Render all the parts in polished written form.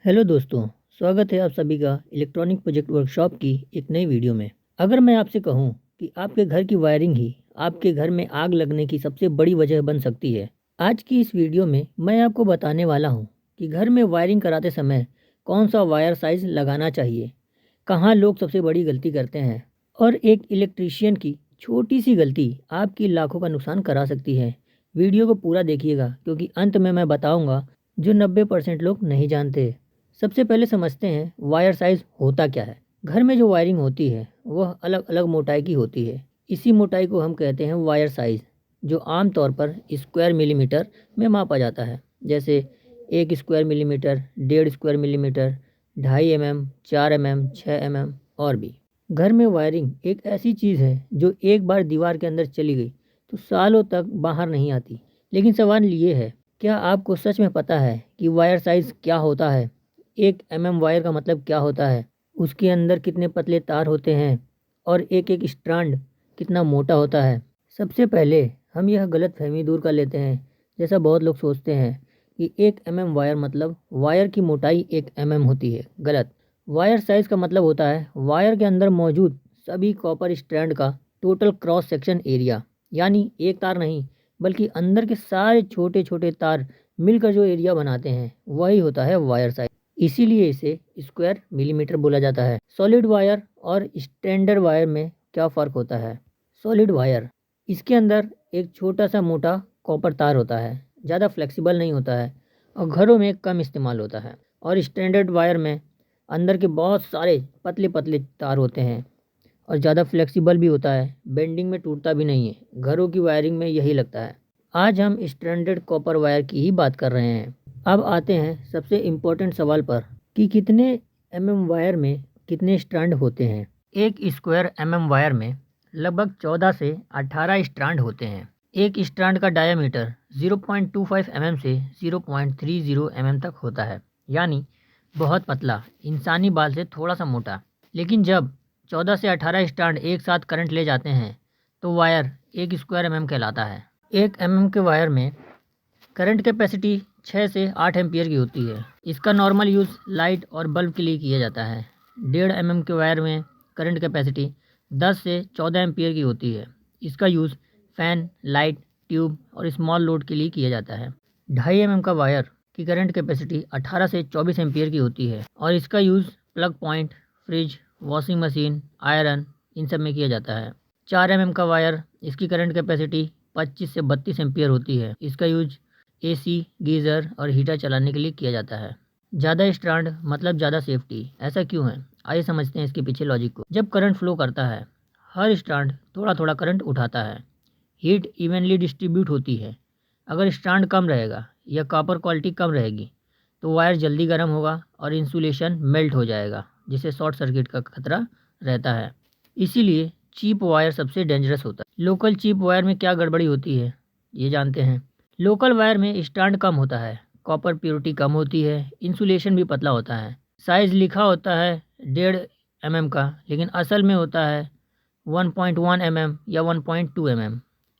Hello दोस्तों, स्वागत है आप सभी का इलेक्ट्रॉनिक प्रोजेक्ट वर्कशॉप की एक नई वीडियो में। अगर मैं आपसे कहूं कि आपके घर की वायरिंग ही आपके घर में आग लगने की सबसे बड़ी वजह बन सकती है, आज की इस वीडियो में मैं आपको बताने वाला हूं कि घर में वायरिंग कराते समय कौन सा वायर साइज लगाना चाहिए, कहां लोग सबसे बड़ी गलती करते हैं और एक इलेक्ट्रीशियन की छोटी सी गलती आपकी लाखों का नुकसान करा सकती है। वीडियो को पूरा देखिएगा क्योंकि अंत में मैं बताऊंगा जो 90% लोग नहीं जानते। सबसे पहले समझते हैं वायर साइज होता क्या है। घर में जो वायरिंग होती है वह अलग अलग मोटाई की होती है। इसी मोटाई को हम कहते हैं वायर साइज, जो आमतौर पर स्क्वायर मिलीमीटर में मापा जाता है। जैसे 1 square millimetre, 1.5 square millimetre, 2.5 mm, 4 mm, 6 mm और भी। घर में वायरिंग एक ऐसी चीज़ है जो एक बार दीवार के अंदर चली गई तो सालों तक बाहर नहीं आती। लेकिन सवाल ये है, क्या आपको सच में पता है कि वायर साइज क्या होता है? 1 mm वायर का मतलब क्या होता है, उसके अंदर कितने पतले तार होते हैं और एक एक स्ट्रैंड कितना मोटा होता है। सबसे पहले हम यह गलत फहमी दूर कर लेते हैं। जैसा बहुत लोग सोचते हैं कि 1 mm वायर मतलब वायर की मोटाई 1 mm होती है। गलत। वायर साइज का मतलब होता है वायर के अंदर मौजूद सभी कॉपर स्ट्रैंड का टोटल क्रॉस सेक्शन एरिया, यानी एक तार नहीं बल्कि अंदर के सारे छोटे छोटे तार मिलकर जो एरिया बनाते हैं वही होता है वायर साइज। इसीलिए इसे स्क्वायर मिलीमीटर बोला जाता है। सॉलिड वायर और स्टैंडर्ड वायर में क्या फ़र्क होता है? सॉलिड वायर, इसके अंदर एक छोटा सा मोटा कॉपर तार होता है, ज़्यादा फ्लेक्सिबल नहीं होता है और घरों में कम इस्तेमाल होता है। और स्टैंडर्ड वायर में अंदर के बहुत सारे पतले पतले तार होते हैं और ज़्यादा फ्लेक्सिबल भी होता है, बेंडिंग में टूटता भी नहीं है। घरों की वायरिंग में यही लगता है। आज हम स्टैंडर्ड कॉपर वायर की ही बात कर रहे हैं। अब आते हैं सबसे इम्पोर्टेंट सवाल पर कि कितने वायर में कितने स्ट्रैंड होते हैं। 1 स्क्वायर वायर में लगभग 14 से 18 स्ट्रैंड होते हैं। एक स्ट्रैंड का डायमीटर 0.25 से 0.30 तक होता है, यानी बहुत पतला, इंसानी बाल से थोड़ा सा मोटा। लेकिन जब 14 से 18 स्ट्रैंड एक साथ करंट ले जाते हैं तो वायर 1 स्क्वायर कहलाता है। 1 के वायर में करंट कैपेसिटी 6 से 8 एम्पियर की होती है। इसका नॉर्मल यूज़ लाइट और बल्ब के लिए किया जाता है। 1.5 के वायर में करंट कैपेसिटी 10 से 14 एम्पियर की होती है। इसका यूज़ फ़ैन, लाइट, ट्यूब और स्मॉल लोड के लिए किया जाता है। 2.5 का वायर की करंट कैपेसिटी 18 से 24 एम्पियर की होती है और इसका use plug point, fridge, washing machine, iron in सब में किया जाता है। 4 का वायर, इसकी करंट कैपेसिटी 25 से 32 एम्पियर होती है। इसका यूज एसी, गीज़र और हीटर चलाने के लिए किया जाता है। ज़्यादा स्ट्रैंड मतलब ज़्यादा सेफ्टी। ऐसा क्यों है? आइए समझते हैं इसके पीछे लॉजिक को। जब करंट फ्लो करता है, हर स्ट्रैंड थोड़ा थोड़ा करंट उठाता है। हीट इवनली डिस्ट्रीब्यूट होती है। अगर स्ट्रैंड कम रहेगा या कॉपर क्वालिटी कम रहेगी तो वायर जल्दी गर्म होगा और इंसुलेशन मेल्ट हो जाएगा, जिससे शॉर्ट सर्किट का खतरा रहता है। इसीलिए चीप वायर सबसे डेंजरस होता है। लोकल चीप वायर में क्या गड़बड़ी होती है, ये जानते हैं। लोकल वायर में स्ट्रैंड कम होता है, कॉपर प्योरिटी कम होती है, इंसुलेशन भी पतला होता है। साइज लिखा होता है 1.5 mm का, लेकिन असल में होता है 1.1 mm या 1.2 mm।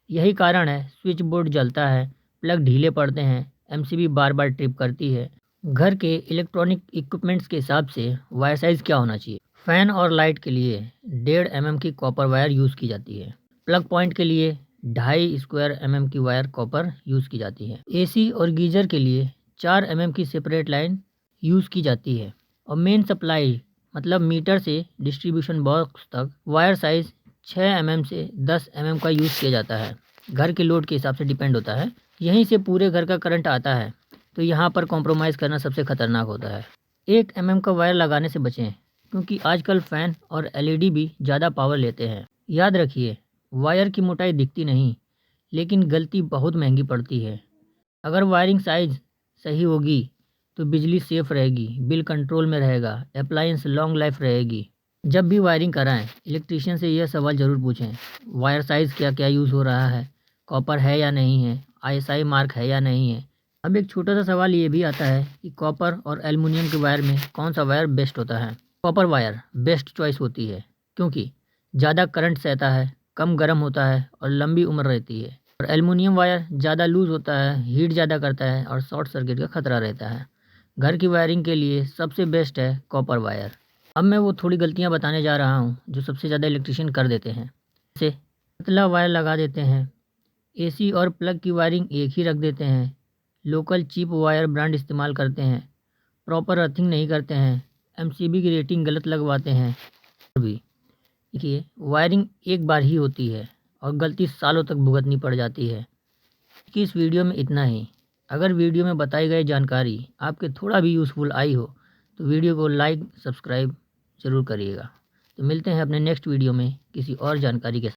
यही कारण है स्विच बोर्ड जलता है, प्लग ढीले पड़ते हैं, एमसीबी बार बार ट्रिप करती है। घर के इलेक्ट्रॉनिक इक्विपमेंट्स के हिसाब से वायर साइज़ क्या होना चाहिए? फ़ैन और लाइट के लिए 1.5 mm की कॉपर वायर यूज़ की जाती है। प्लग पॉइंट के लिए 2.5 स्क्वायर की वायर कॉपर यूज़ की जाती है। एसी और गीजर के लिए 4 की सेपरेट लाइन यूज़ की जाती है। और मेन सप्लाई मतलब मीटर से डिस्ट्रीब्यूशन बॉक्स तक वायर साइज़ 6 से 10 का यूज़ किया जाता है। घर के लोड के हिसाब से डिपेंड होता है। यहीं से पूरे घर का करंट आता है, तो यहाँ पर कॉम्प्रोमाइज़ करना सबसे खतरनाक होता है। 1 का वायर लगाने से बचें, क्योंकि आजकल फ़ैन और एलईडी भी ज़्यादा पावर लेते हैं। याद रखिए, वायर की मोटाई दिखती नहीं, लेकिन गलती बहुत महंगी पड़ती है। अगर वायरिंग साइज़ सही होगी तो बिजली सेफ रहेगी, बिल कंट्रोल में रहेगा, अप्लायंस लॉन्ग लाइफ रहेगी। जब भी वायरिंग कराएं, इलेक्ट्रीशियन से यह सवाल ज़रूर पूछें, वायर साइज़ क्या क्या यूज़ हो रहा है, कॉपर है या नहीं है, आईएसआई मार्क है या नहीं है। अब एक छोटा सा सवाल ये भी आता है कि कॉपर और एल्युमिनियम के वायर में कौन सा वायर बेस्ट होता है? कॉपर वायर बेस्ट चॉइस होती है, क्योंकि ज़्यादा करंट सहता है, कम गर्म होता है और लंबी उम्र रहती है। और एल्युमिनियम वायर ज़्यादा लूज़ होता है, हीट ज़्यादा करता है और शॉर्ट सर्किट का खतरा रहता है। घर की वायरिंग के लिए सबसे बेस्ट है कॉपर वायर। अब मैं वो थोड़ी गलतियां बताने जा रहा हूं जो सबसे ज़्यादा इलेक्ट्रिशियन कर देते हैं। जैसे पतला वायर लगा देते हैं, एसी और प्लग की वायरिंग एक ही रख देते हैं, लोकल चीप वायर ब्रांड इस्तेमाल करते हैं, प्रॉपर अर्थिंग नहीं करते हैं, एमसीबी की रेटिंग गलत लगवाते हैं। भी देखिए, वायरिंग एक बार ही होती है और गलती सालों तक भुगतनी पड़ जाती है। कि इस वीडियो में इतना ही। अगर वीडियो में बताई गई जानकारी आपके थोड़ा भी यूज़फुल आई हो तो वीडियो को लाइक सब्सक्राइब ज़रूर करिएगा। तो मिलते हैं अपने नेक्स्ट वीडियो में किसी और जानकारी के साथ।